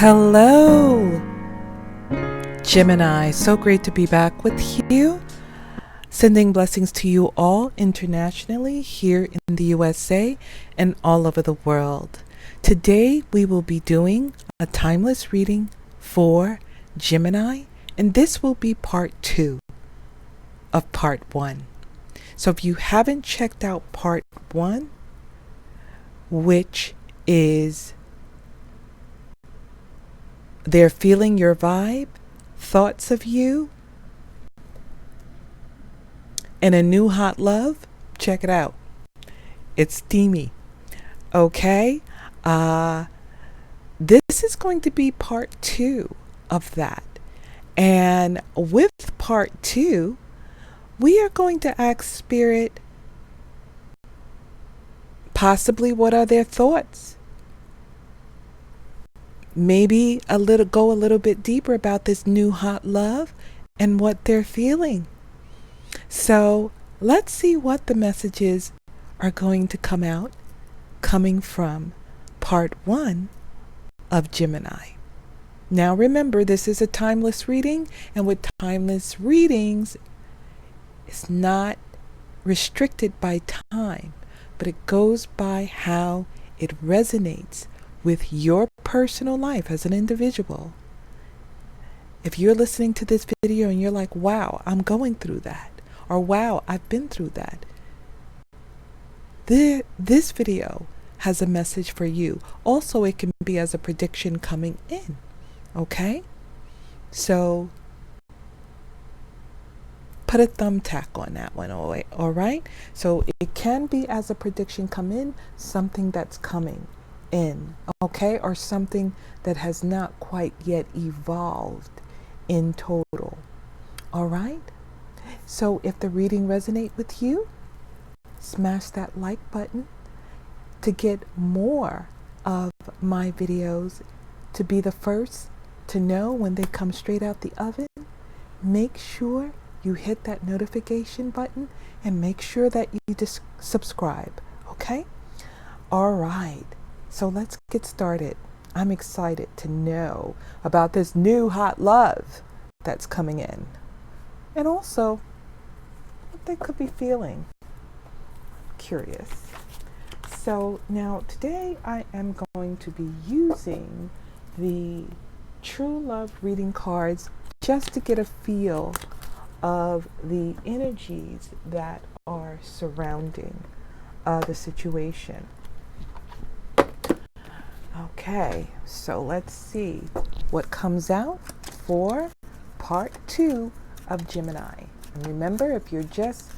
Hello, Gemini. So great to be back with you. Sending blessings to you all internationally here in the USA and all over the world. Today we will be doing a timeless reading for Gemini, and this will be part 2 of part 1. So if you haven't checked out part 1, which is They're Feeling Your Vibe, Thoughts of You, and A New Hot Love, check it out. It's steamy. Okay? This is going to be part 2 of that. And with part 2, we are going to ask Spirit possibly what are their thoughts. Maybe go a little bit deeper about this new hot love and what they're feeling. So let's see what the messages are going to come out coming from part 1 of Gemini. Now remember, this is a timeless reading, and with timeless readings, it's not restricted by time, but it goes by how it resonates with your personal life as an individual. If you're listening to this video and you're like, wow, I'm going through that, or wow, I've been through that, this video has a message for you. Also, it can be as a prediction coming in. Okay? So put a thumbtack on that one, all right? So it can be as a prediction come in, something that's coming in, okay? Or something that has not quite yet evolved in total, all right? So if the reading resonates with you, smash that like button to get more of my videos, to be the first to know when they come straight out the oven. Make sure you hit that notification button and make sure that you just subscribe, okay? All right, so let's get started. I'm excited to know about this new hot love that's coming in, and also what they could be feeling. Curious. So now today I am going to be using the True Love reading cards just to get a feel of the energies that are surrounding the situation. Okay, so let's see what comes out for part 2 of Gemini. And remember, if you're just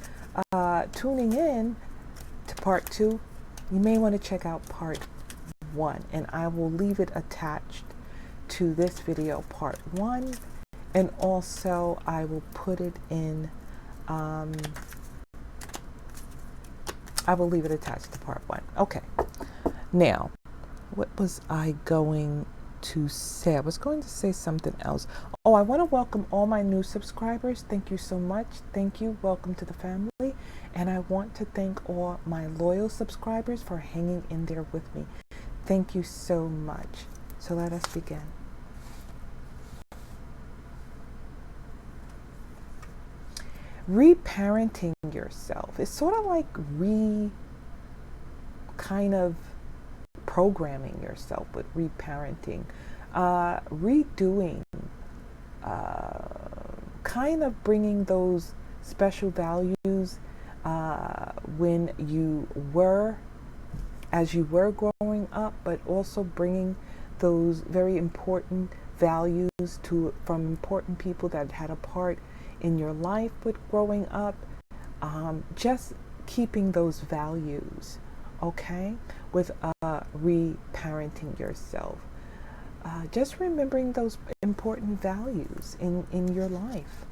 tuning in to part 2, you may want to check out part 1, and I will leave it attached to this video, part 1, and also I will put it in, I will leave it attached to part 1. Okay, now, what was I going to say? I was going to say something else. Oh, I want to welcome all my new subscribers. Thank you so much. Thank you. Welcome to the family. And I want to thank all my loyal subscribers for hanging in there with me. Thank you so much. So let us begin. Reparenting yourself. It's sort of like kind of programming yourself with reparenting, redoing, kind of bringing those special values when you were, as you were growing up, but also bringing those very important values from important people that had a part in your life with growing up, just keeping those values, okay, with reparenting yourself. Just remembering those important values in your life.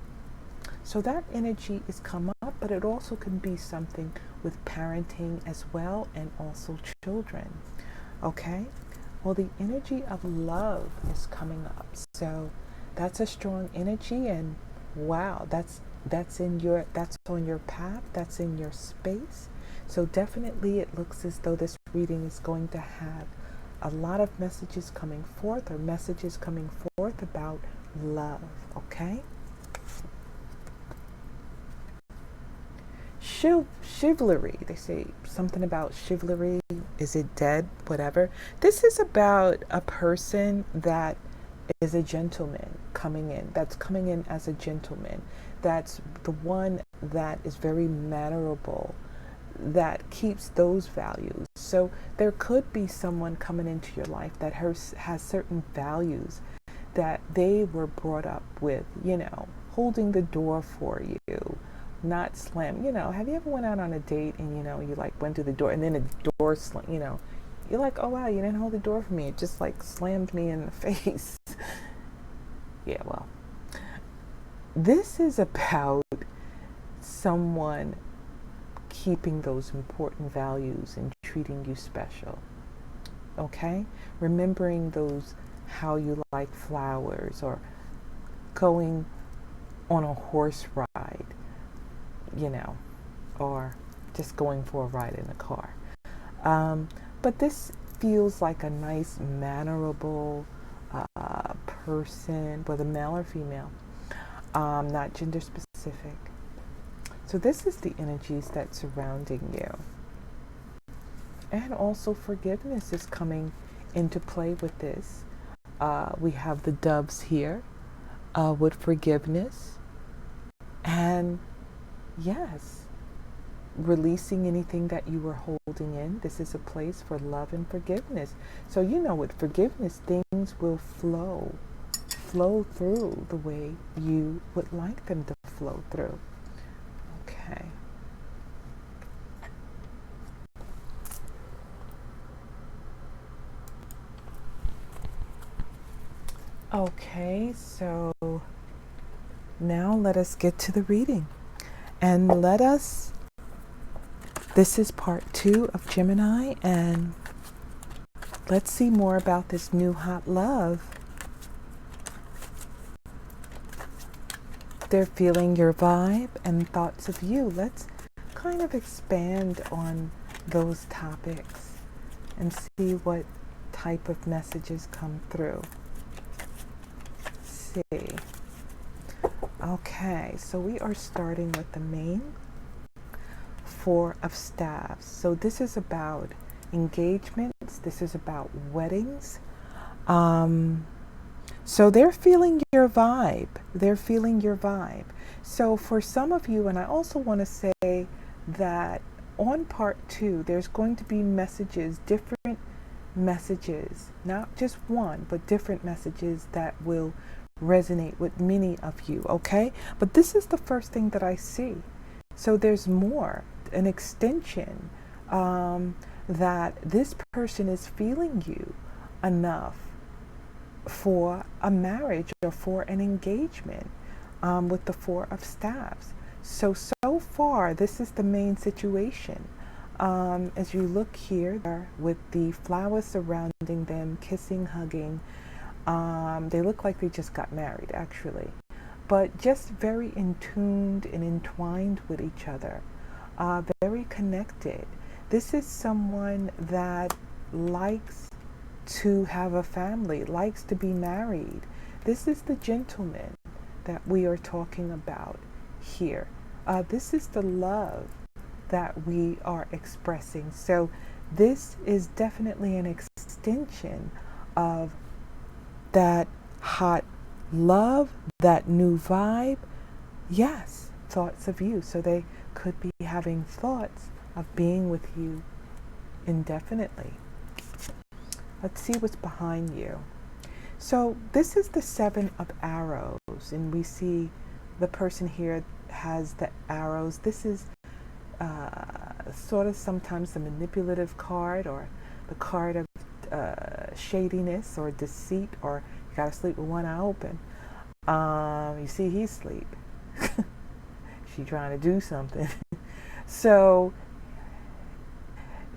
So that energy is come up, but it also can be something with parenting as well, and also children, okay? Well, the energy of love is coming up. So that's a strong energy, and wow, that's on your path, that's in your space. So definitely it looks as though this reading is going to have a lot of messages coming forth, or messages coming forth about love, okay? Chivalry, they say something about chivalry. Is it dead? Whatever. This is about a person that is a gentleman coming in, that's coming in as a gentleman, that's the one that is very mannerable, that keeps those values. So there could be someone coming into your life that has certain values that they were brought up with, holding the door for you, not slam. Have you ever went out on a date and, you like went to the door and then the door you're like, oh wow, you didn't hold the door for me. It just like slammed me in the face. Yeah, well, this is about someone keeping those important values and treating you special. Okay? Remembering those, how you like flowers, or going on a horse ride, or just going for a ride in a car. But this feels like a nice, mannerable person, whether male or female, not gender specific. So this is the energies that's surrounding you. And also forgiveness is coming into play with this. We have the doves here with forgiveness. And yes, releasing anything that you were holding in. This is a place for love and forgiveness. So with forgiveness, things will flow through the way you would like them to flow through. Okay. Okay, so now let us get to the reading. And this is part 2 of Gemini, and let's see more about this new hot love. They're feeling your vibe and thoughts of you. Let's kind of expand on those topics and see what type of messages come through. Let's see. Okay, so we are starting with the main 4 of Staves. So this is about engagements. This is about weddings. So they're feeling your vibe. They're feeling your vibe. So for some of you, and I also want to say that on part 2, there's going to be messages, different messages, not just one, but different messages that will resonate with many of you, okay? But this is the first thing that I see. So there's more, an extension, that this person is feeling you enough for a marriage or for an engagement, with the 4 of Staves. So far, this is the main situation. As you look here, with the flowers surrounding them, kissing, hugging, they look like they just got married, actually. But just very in tuned and entwined with each other, very connected. This is someone that likes to have a family, likes to be married. This is the gentleman that we are talking about here. This is the love that we are expressing. So this is definitely an extension of that hot love, that new vibe. Yes, thoughts of you. So they could be having thoughts of being with you indefinitely. Let's see what's behind you. So this is the 7 of Arrows, and we see the person here has the arrows. This is sort of sometimes the manipulative card, or the card of shadiness or deceit, or you gotta sleep with one eye open. You see, he's asleep. She trying to do something. So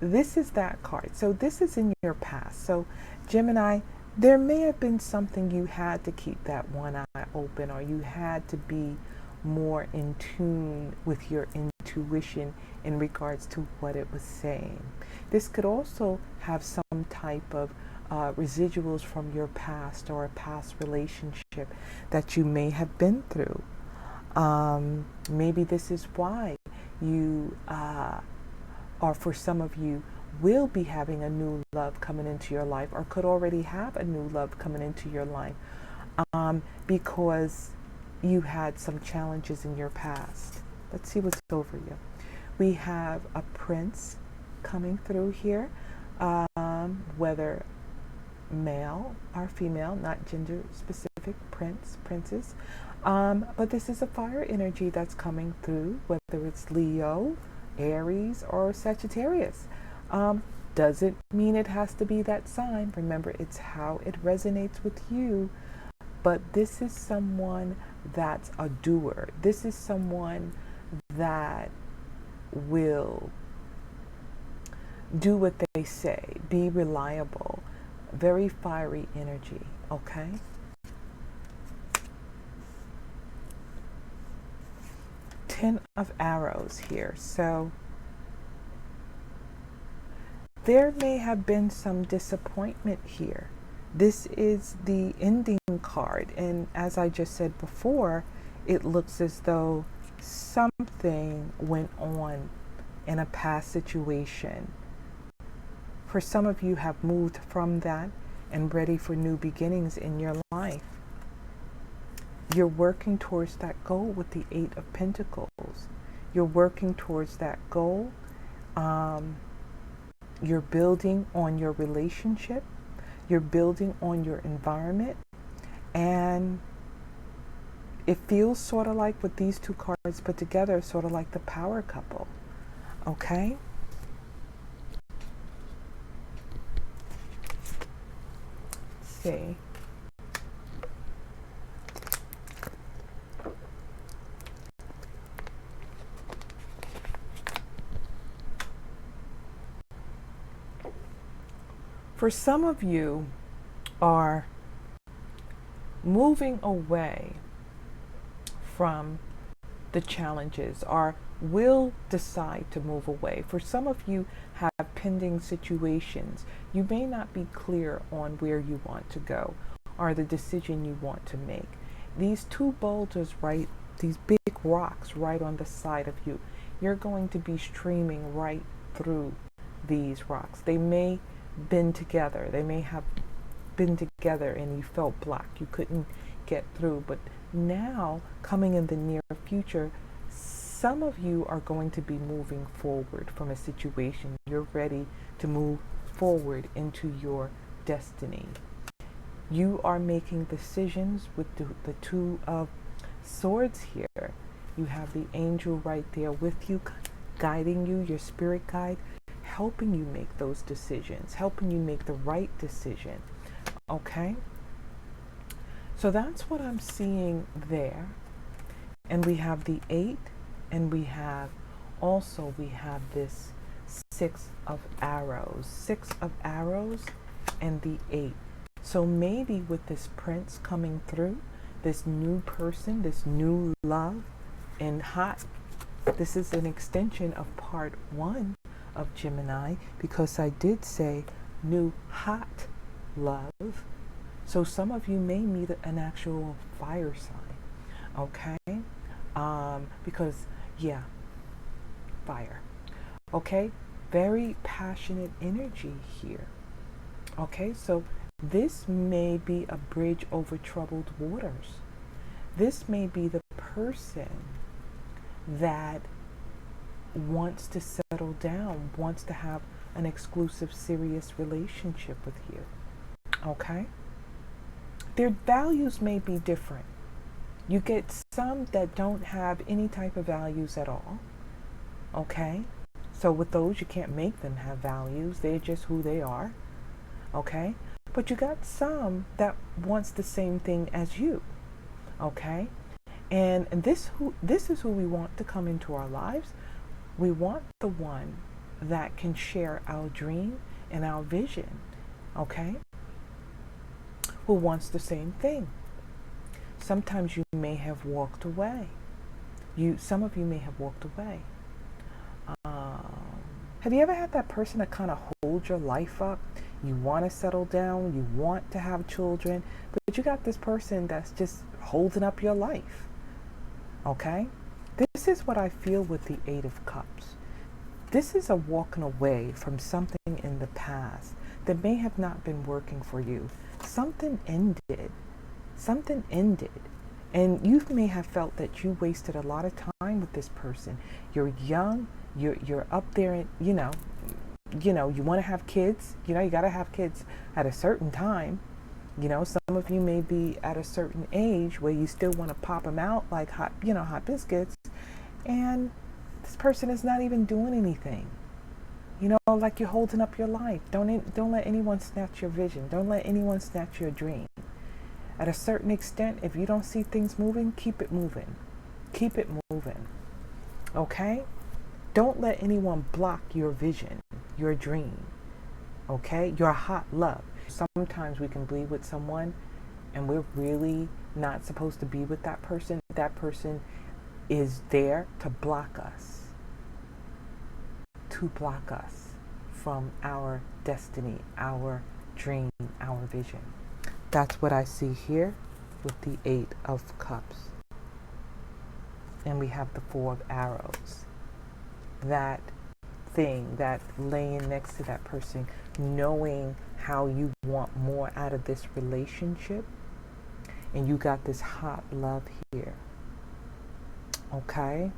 this is that card. So this is in your past. So Gemini, there may have been something you had to keep that one eye open, or you had to be more in tune with your intuition in regards to what it was saying. This could also have some type of residuals from your past or a past relationship that you may have been through. Maybe this is why you, or for some of you, will be having a new love coming into your life, or could already have a new love coming into your life, because you had some challenges in your past. Let's see what's over you. We have a prince coming through here, whether male or female, not gender specific, princess. But this is a fire energy that's coming through, whether it's Leo, Aries, or Sagittarius. Doesn't mean it has to be that sign. Remember, it's how it resonates with you. But this is someone that's a doer. This is someone that will do what they say, be reliable, very fiery energy, okay? Ten of Arrows here. So there may have been some disappointment here. This is the ending card, and as I just said before, it looks as though something went on in a past situation. For some of you have moved from that and ready for new beginnings in your life. You're working towards that goal with the Eight of Pentacles. You're working towards that goal. You're building on your relationship. You're building on your environment. And it feels sort of like, with these two cards put together, sort of like the power couple. Okay? Let's see. For some of you are moving away from the challenges, or will decide to move away. For some of you have pending situations. You may not be clear on where you want to go or the decision you want to make. These two boulders, right, these big rocks right on the side of you, you're going to be streaming right through these rocks. They may been together. They may have been together and you felt blocked. You couldn't get through. But now, coming in the near future, some of you are going to be moving forward from a situation. You're ready to move forward into your destiny. You are making decisions with the Two of Swords here. You have the angel right there with you, guiding you, your spirit guide, helping you make those decisions, helping you make the right decision. Okay? So that's what I'm seeing there. And we have the 8, and we have this 6 of arrows. 6 of arrows and the 8. So maybe with this prince coming through, this new person, this new love and hot, this is an extension of part 1 of Gemini, because I did say new hot love. So some of you may meet an actual fire sign, okay? Because, yeah, fire, okay? Very passionate energy here, okay? So this may be a bridge over troubled waters. This may be the person that wants to settle down, wants to have an exclusive, serious relationship with you, okay? Their values may be different. You get some that don't have any type of values at all, okay? So with those, you can't make them have values. They're just who they are, okay? But you got some that wants the same thing as you, okay? And this is who we want to come into our lives. We want the one that can share our dream and our vision, okay? Who wants the same thing. Sometimes you may have walked away. Some of you may have walked away. Have you ever had that person that kind of hold your life up? You want to settle down. You want to have children. But you got this person that's just holding up your life. Okay? This is what I feel with the Eight of Cups. This is a walking away from something in the past that may have not been working for you. Something ended. Something ended. And you may have felt that you wasted a lot of time with this person. You're young. You're up there, and you want to have kids. You got to have kids at a certain time. Some of you may be at a certain age where you still want to pop them out like hot biscuits. And this person is not even doing anything. Like you're holding up your life. Don't let anyone snatch your vision. Don't let anyone snatch your dream. At a certain extent, if you don't see things moving, keep it moving. Keep it moving. Okay? Don't let anyone block your vision, your dream. Okay? Your hot love. Sometimes we can be with someone and we're really not supposed to be with that person. That person is there to block us. To block us from our destiny, our dream, our vision. That's what I see here with the Eight of Cups. And we have the Four of Arrows. That thing, that laying next to that person, knowing how you want more out of this relationship. And you got this hot love here. Okay?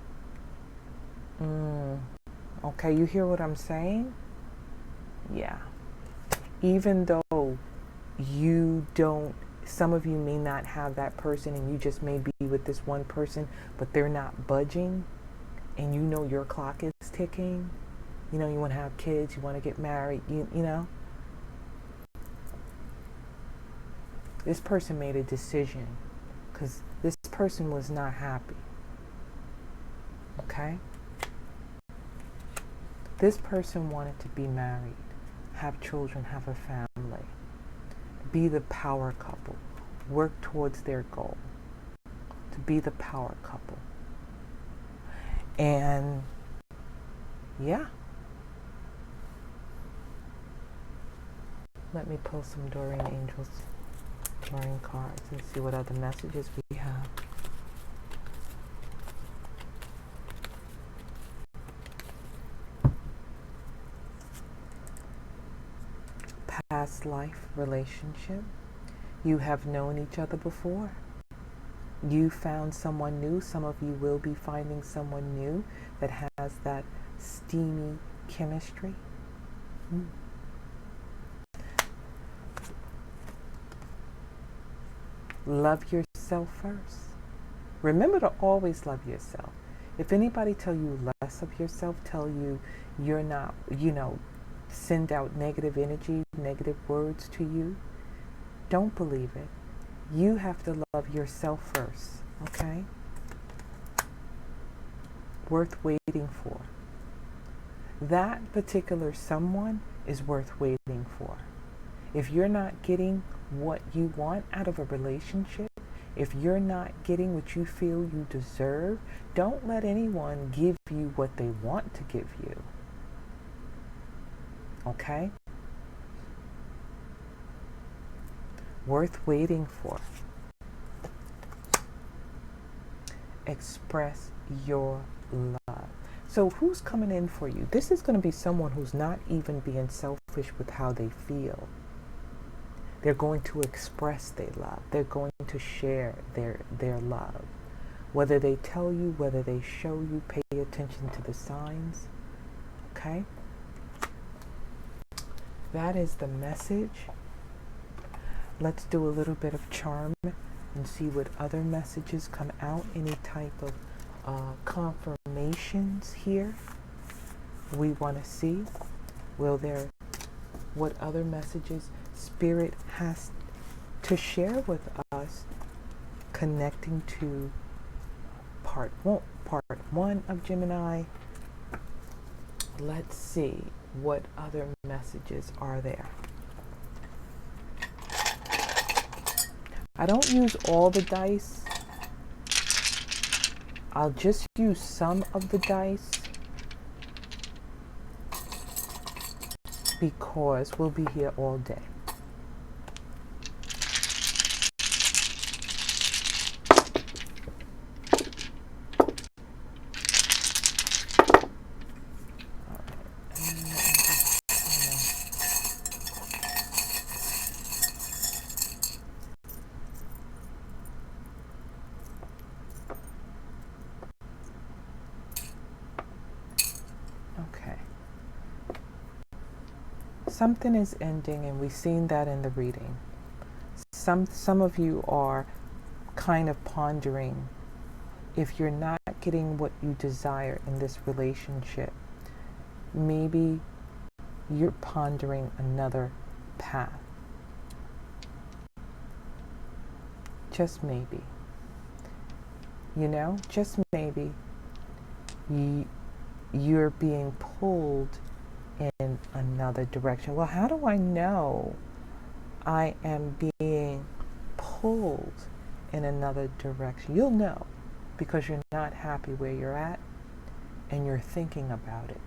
Okay, you hear what I'm saying? Yeah. Even though some of you may not have that person and you just may be with this one person, but they're not budging, and your clock is ticking. You want to have kids, you want to get married, you know. This person made a decision because this person was not happy. Okay? This person wanted to be married, have children, have a family, be the power couple, work towards their goal, to be the power couple. And yeah. Let me pull some Doreen Angels, Doreen cards, and see what other messages we have. Past life relationship. You have known each other before. You found someone new. Some of you will be finding someone new that has that steamy chemistry. Love yourself first. Remember to always love yourself. If anybody tell you less of yourself, tell you you're not, send out negative energy, negative words to you, don't believe it. You have to love yourself first, okay? Worth waiting for. That particular someone is worth waiting for. If you're not getting what you want out of a relationship, if you're not getting what you feel you deserve, don't let anyone give you what they want to give you. Okay? Worth waiting for. Express your love. So who's coming in for you? This is going to be someone who's not even being selfish with how they feel. They're going to express their love. They're going to share their love. Whether they tell you, whether they show you, pay attention to the signs. Okay? That is the message. Let's do a little bit of charm and see what other messages come out. Any type of confirmations here we want to see. What other messages Spirit has to share with us connecting to part one of Gemini. Let's see what other messages are there. I don't use all the dice. I'll just use some of the dice. because we'll be here all day. Okay. Something is ending, and we've seen that in the reading. Some of you are kind of pondering if you're not getting what you desire in this relationship. Maybe you're pondering another path. Just maybe. You know, just maybe you're being pulled in another direction. Well, how do I know I am being pulled in another direction? You'll know because you're not happy where you're at and you're thinking about it.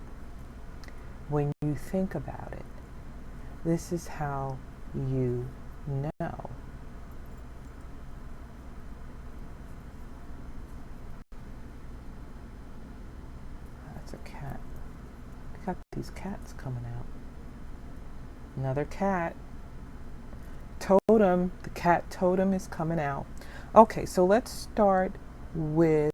When you think about it, this is how you know. That's a cat. We got these cats coming out. Another cat. Totem. The cat totem is coming out. Okay, so let's start with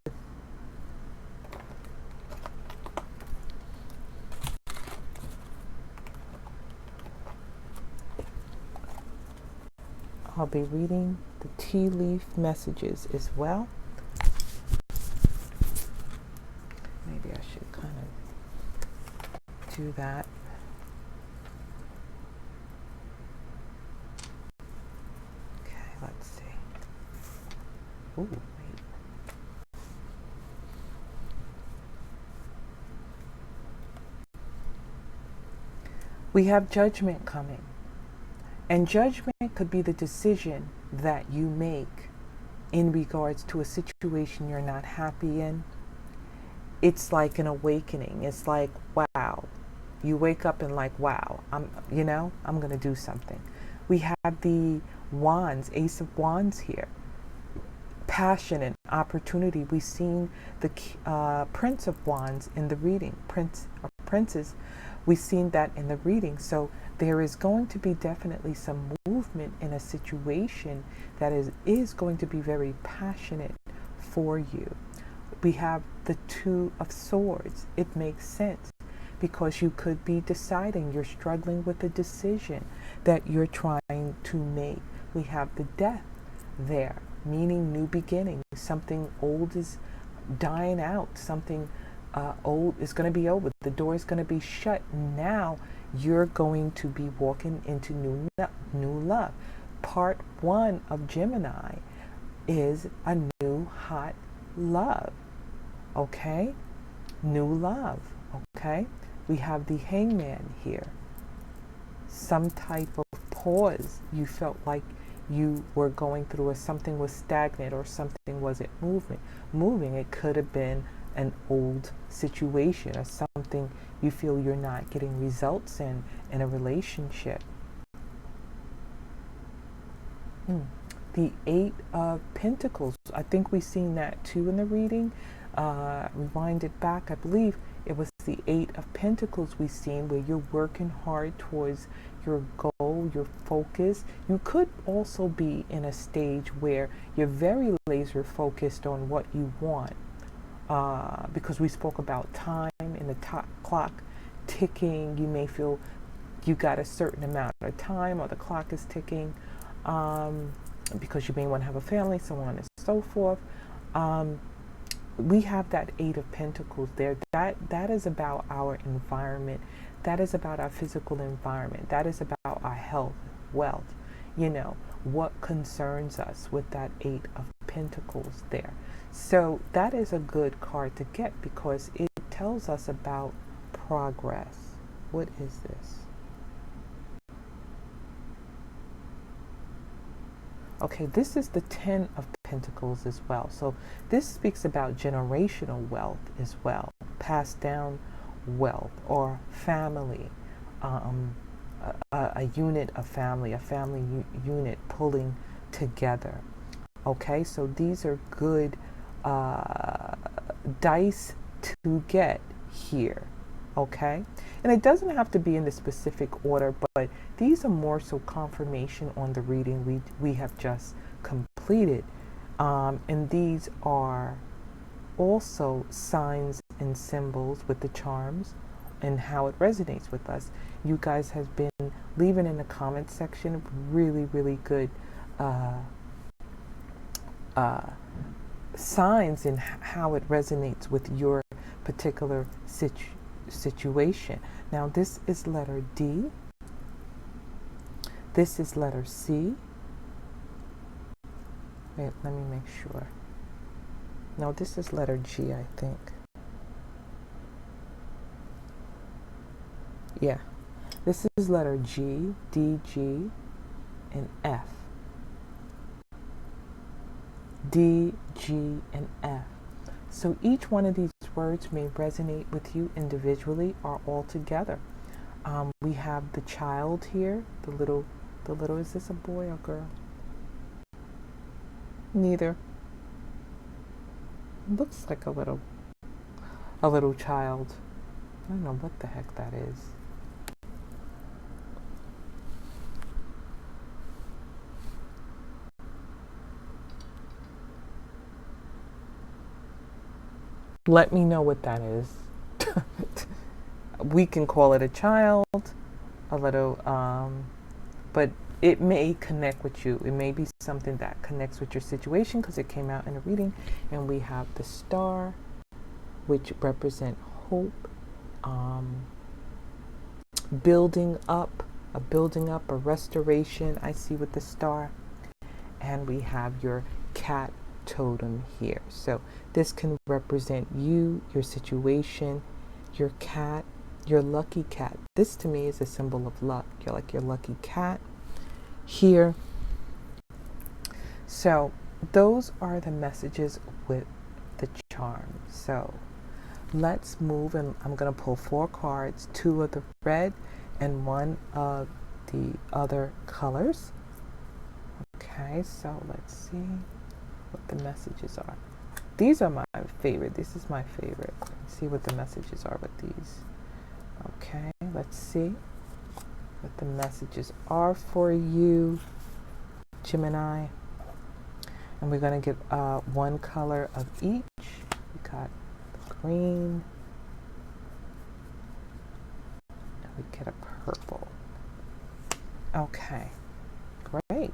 I'll be reading the tea leaf messages as well. Maybe I should kind of do that. Okay, let's see. Ooh, wait. We have judgment coming. And judgment could be the decision that you make in regards to a situation you're not happy in. It's like an awakening. It's like, wow. You wake up and like, wow, I'm going to do something. We have the wands, Ace of Wands here. Passion and opportunity. We've seen the Prince of Wands in the reading. Prince or Princess. We've seen that in the reading. So there is going to be definitely some movement in a situation that is going to be very passionate for you. We have the Two of Swords. It makes sense because you could be deciding, you're struggling with a decision that you're trying to make. We have the Death there, meaning new beginning. Something old is dying out. Something old is going to be over. The door is going to be shut. Now you're going to be walking into new love. Part 1 of Gemini is a new hot love. Okay? New love. Okay? We have the Hangman here. Some type of pause. You felt like you were going through, or something was stagnant, or something wasn't moving. It could have been an old situation or something you feel you're not getting results in a relationship. The Eight of Pentacles. I think we've seen that too in the reading. Rewind it back. I believe it was the Eight of Pentacles we've seen, where you're working hard towards your goal, your focus. You could also be in a stage where you're very laser focused on what you want. Because we spoke about time and the clock ticking. You may feel you got a certain amount of time, or the clock is ticking, because you may want to have a family, so on and so forth. We have that Eight of Pentacles there. That is about our environment. That is about our physical environment. That is about our health, wealth. You know, what concerns us with that Eight of Pentacles there. So that is a good card to get because it tells us about progress. What is this? Okay, this is the Ten of Pentacles as well. So this speaks about generational wealth as well. Passed down wealth or family. a unit of family, a family unit pulling together. Okay, so these are good dice to get here. Okay, and it doesn't have to be in the specific order, but these are more so confirmation on the reading we have just completed. And these are also signs and symbols with the charms and how it resonates with us. You guys have been leaving in the comment section really, really good signs in how it resonates with your particular situation. Now, this is letter D. This is letter C. Wait, let me make sure. No, this is letter G, I think. Yeah. This is letter G, D, G, and F. D, G, and F. So each one of these words may resonate with you individually or all together. We have the child here, the little, is this a boy or girl? Neither. Looks like a little child. I don't know what the heck that is. Let me know what that is. We can call it a child, a little, but it may connect with you. It may be something that connects with your situation because it came out in a reading. And we have the star, which represent hope, building up, a restoration, I see with the star. And we have your cat totem here. So this can represent you, your situation, your cat, your lucky cat. This to me is a symbol of luck. You're like your lucky cat here. So those are the messages with the charm. So let's move, and I'm going to pull 4 cards, 2 of the red and 1 of the other colors. Okay, so let's see what the messages are. These are my favorite. This is my favorite. Let's see what the messages are with these. Okay, let's see what the messages are for you, Gemini. And we're going to get 1 color of each. We got the green. And we get a purple. Okay, great.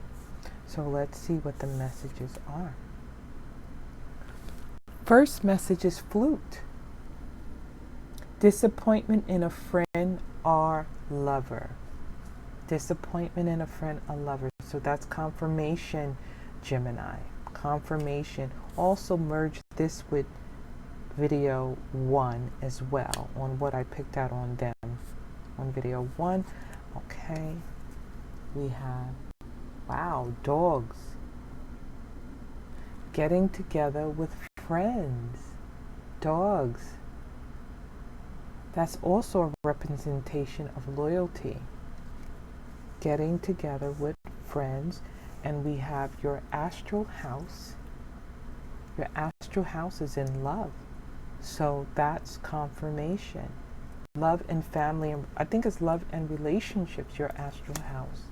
So let's see what the messages are. First message is flute. Disappointment in a friend or lover. Disappointment in a friend or lover. So that's confirmation, Gemini. Confirmation. Also merge this with video 1 as well on what I picked out on them. On video 1. Okay. We have, wow, dogs. Getting together with friends. Dogs. That's also a representation of loyalty. Getting together with friends. And we have your astral house. Your astral house is in love. So that's confirmation. Love and family. I think it's love and relationships, your astral house.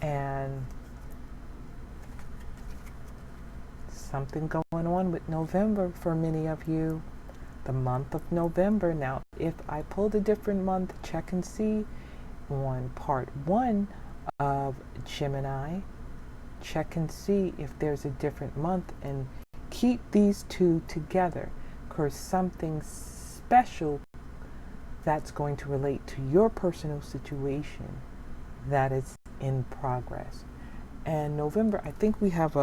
And something going on with November for many of you. The month of November. Now, if I pulled a different month, check and see on part 1 of Gemini. Check and see if there's a different month and keep these 2 together, because something special that's going to relate to your personal situation that is in progress. And November, I think we have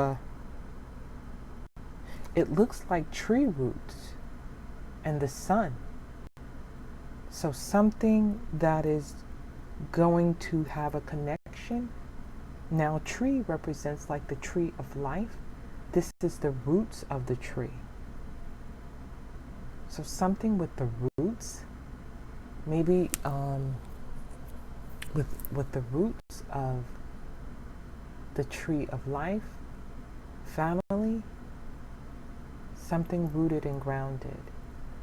it looks like tree roots and the sun. So something that is going to have a connection. Now, tree represents like the tree of life. This is the roots of the tree. So something with the roots. Maybe with the roots of the tree of life, family, something rooted and grounded,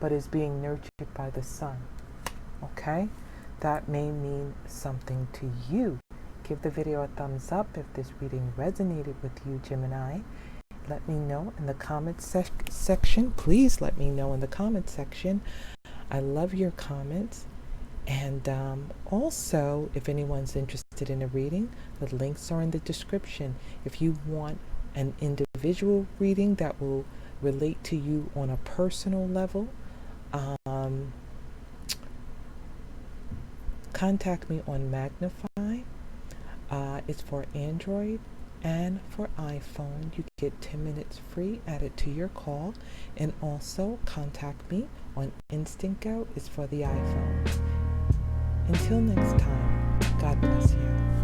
but is being nurtured by the sun. Okay? That may mean something to you. Give the video a thumbs up if this reading resonated with you, Gemini. Let me know in the comments section. Please let me know in the comment section. I love your comments. And also, if anyone's interested in a reading, the links are in the description. If you want an individual reading that will relate to you on a personal level, contact me on Magnify. It's for Android and for iPhone. You get 10 minutes free added to your call. And also contact me on Instant Go. It's for the iPhone. Until next time, God bless you.